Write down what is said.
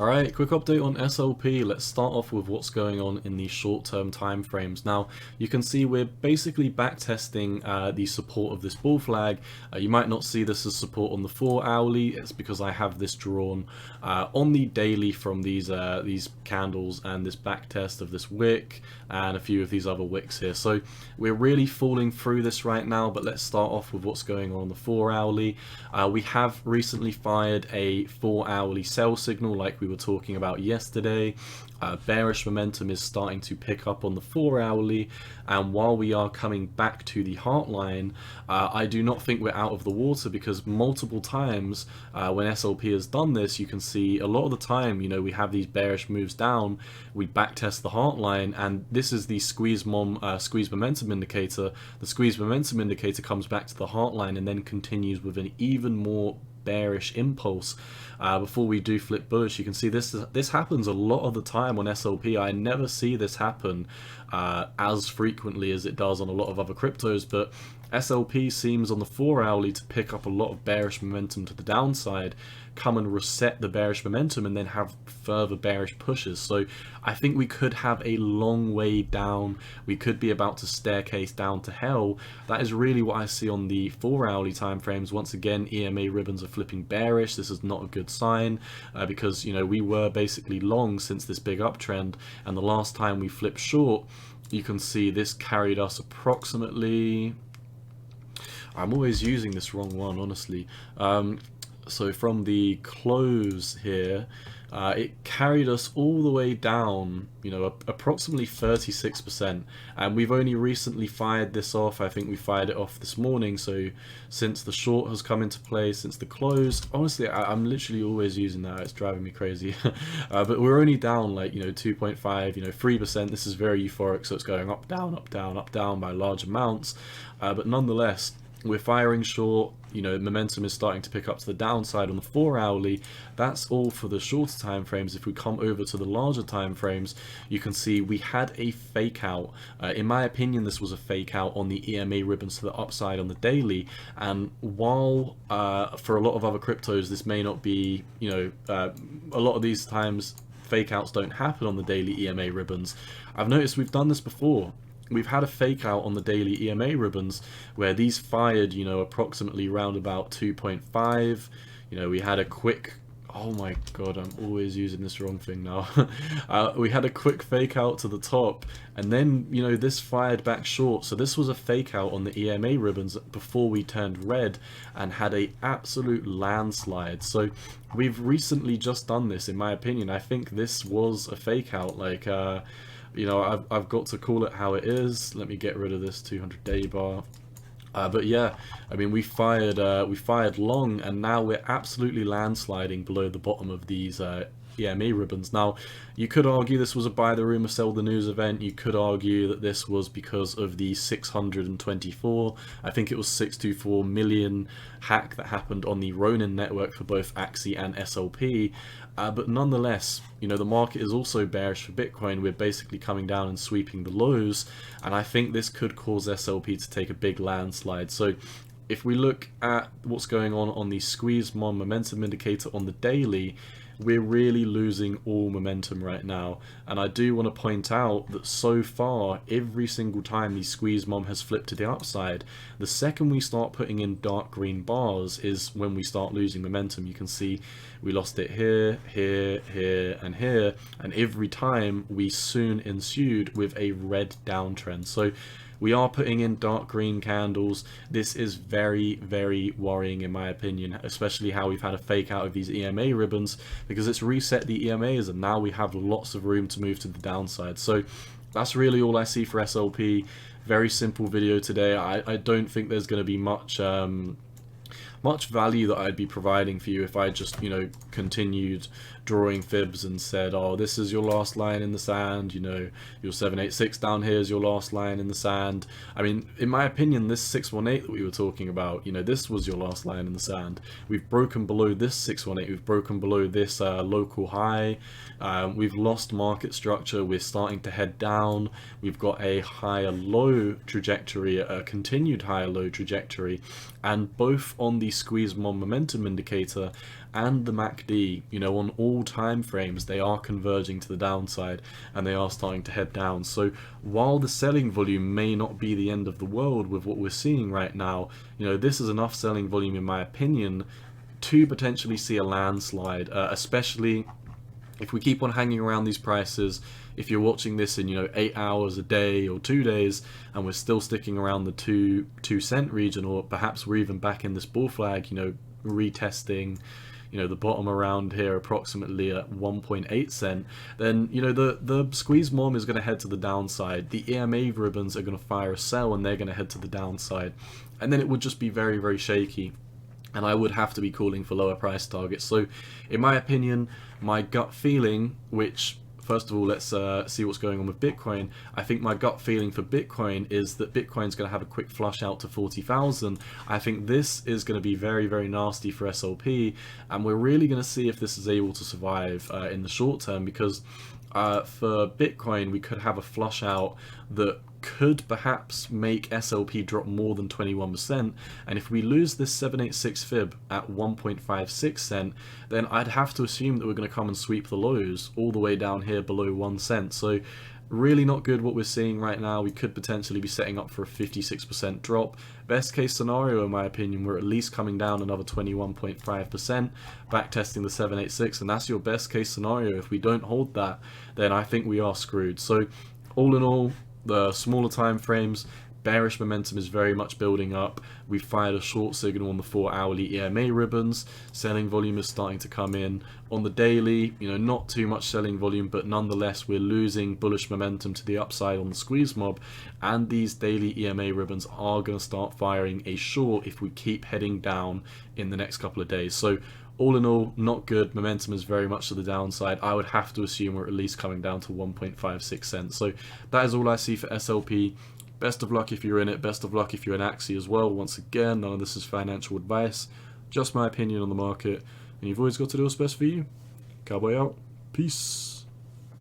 Alright, quick update on SLP. Let's start off with what's going on in the short-term time frames. Now, you can see we're basically backtesting the support of this bull flag. You might not see this as support on the 4-hourly. It's because I have this drawn on the daily from these candles and this backtest of this wick and a few of these other wicks here. So we're really falling through this right now, but let's start off with what's going on the 4-hourly. We have recently fired a 4-hourly sell signal like we were talking about yesterday. Bearish momentum is starting to pick up on the 4-hourly, and while we are coming back to the heart line, I do not think we're out of the water, because multiple times when SLP has done this, you can see a lot of the time, you know, we have these bearish moves down, we backtest the heart line, and this is the squeeze momentum indicator. The squeeze momentum indicator comes back to the heart line and then continues with an even more bearish impulse before we do flip bullish. You can see this happens a lot of the time on SLP. I never see this happen as frequently as it does on a lot of other cryptos, but SLP seems on the 4-hourly to pick up a lot of bearish momentum to the downside, come and reset the bearish momentum, and then have further bearish pushes. So I think we could have a long way down. We could be about to staircase down to hell. That is really what I see on the 4-hourly time frames. Once again, EMA ribbons are flipping bearish. This is not a good sign because, you know, we were basically long since this big uptrend, and the last time we flipped short, you can see this carried us approximately, I'm always using this wrong one, honestly. So from the close here, it carried us all the way down, you know, approximately 36%. And we've only recently fired this off. I think we fired it off this morning. So since the short has come into play, since the close, honestly, I'm literally always using that. It's driving me crazy. But we're only down like, you know, 2.5, you know, 3%. This is very euphoric. So it's going up, down, up, down, up, down by large amounts. But nonetheless, we're firing short, you know, momentum is starting to pick up to the downside on the 4-hourly. That's all for the shorter time frames. If we come over to the larger time frames, you can see we had a fake out. In my opinion, this was a fake out on the EMA ribbons to the upside on the daily. And while for a lot of other cryptos, this may not be, you know, a lot of these times fake outs don't happen on the daily EMA ribbons. I've noticed we've done this before. We've had a fake out on the daily EMA ribbons where these fired, you know, approximately round about 2.5. You know, we had a quick, oh my god, I'm always using this wrong thing now. We had a quick fake out to the top, and then, you know, this fired back short. So this was a fake out on the EMA ribbons before we turned red and had a absolute landslide. So we've recently just done this, in my opinion. I think this was a fake out, like, you know, I've got to call it how it is. Let me get rid of this 200-day bar. But yeah, I mean, we fired long, and now we're absolutely landsliding below the bottom of these EMA ribbons. Now, you could argue this was a buy the rumor, sell the news event. You could argue that this was because of the 624, I think it was 624 million hack that happened on the Ronin network for both Axie and SLP. But nonetheless, you know, the market is also bearish for Bitcoin. We're basically coming down and sweeping the lows, and I think this could cause SLP to take a big landslide. So if we look at what's going on the squeeze momentum indicator on the daily, we're really losing all momentum right now. And I do want to point out that so far, every single time the squeeze mom has flipped to the upside, the second we start putting in dark green bars is when we start losing momentum. You can see we lost it here, here, here, and here, and every time we soon ensued with a red downtrend. So we are putting in dark green candles. This is very, very worrying in my opinion, especially how we've had a fake out of these EMA ribbons, because it's reset the EMAs and now we have lots of room to move to the downside. So that's really all I see for SLP. Very simple video today. I don't think there's going to be much value that I'd be providing for you if I just, you know, continued drawing fibs and said, oh, this is your last line in the sand, you know, your 786 down here is your last line in the sand. I mean, in my opinion, this 618 that we were talking about, you know, this was your last line in the sand. We've broken below this 618, we've broken below this local high, we've lost market structure, we're starting to head down, we've got a higher low trajectory, a continued higher low trajectory, and both on the squeeze momentum indicator and the MACD, you know, on all time frames, they are converging to the downside and they are starting to head down. So while the selling volume may not be the end of the world with what we're seeing right now, you know, this is enough selling volume, in my opinion, to potentially see a landslide, especially if we keep on hanging around these prices. If you're watching this in, you know, 8 hours a day or 2 days, and we're still sticking around the 2 cent region, or perhaps we're even back in this bull flag, you know, retesting, you know, the bottom around here approximately at 1.8 cent, then, you know, the squeeze mom is going to head to the downside. The EMA ribbons are going to fire a sell and they're going to head to the downside, and then it would just be very, very shaky, and I would have to be calling for lower price targets. So in my opinion, my gut feeling, which, first of all, let's see what's going on with Bitcoin. I think my gut feeling for Bitcoin is that Bitcoin's going to have a quick flush out to 40,000. I think this is going to be very, very nasty for SLP, and we're really going to see if this is able to survive in the short term, because for Bitcoin, we could have a flush out that could perhaps make SLP drop more than 21%, and if we lose this 786 fib at 1.56 cent, then I'd have to assume that we're going to come and sweep the lows all the way down here below 1 cent. So really not good what we're seeing right now. We could potentially be setting up for a 56% drop. Best case scenario, in my opinion, we're at least coming down another 21.5%, back testing the 786, and that's your best case scenario. If we don't hold that, then I think we are screwed. So all in all, the smaller time frames, bearish momentum is very much building up. We've fired a short signal on the 4-hourly EMA ribbons. Selling volume is starting to come in. On the daily, you know, not too much selling volume, but nonetheless we're losing bullish momentum to the upside on the squeeze mob, and these daily EMA ribbons are going to start firing a short if we keep heading down in the next couple of days. So all in all, not good. Momentum is very much to the downside. I would have to assume we're at least coming down to 1.56 cents. So that is all I see for SLP. Best of luck if you're in it. Best of luck if you're in Axie as well. Once again, none of this is financial advice. Just my opinion on the market. And you've always got to do what's best for you. Cowboy out. Peace.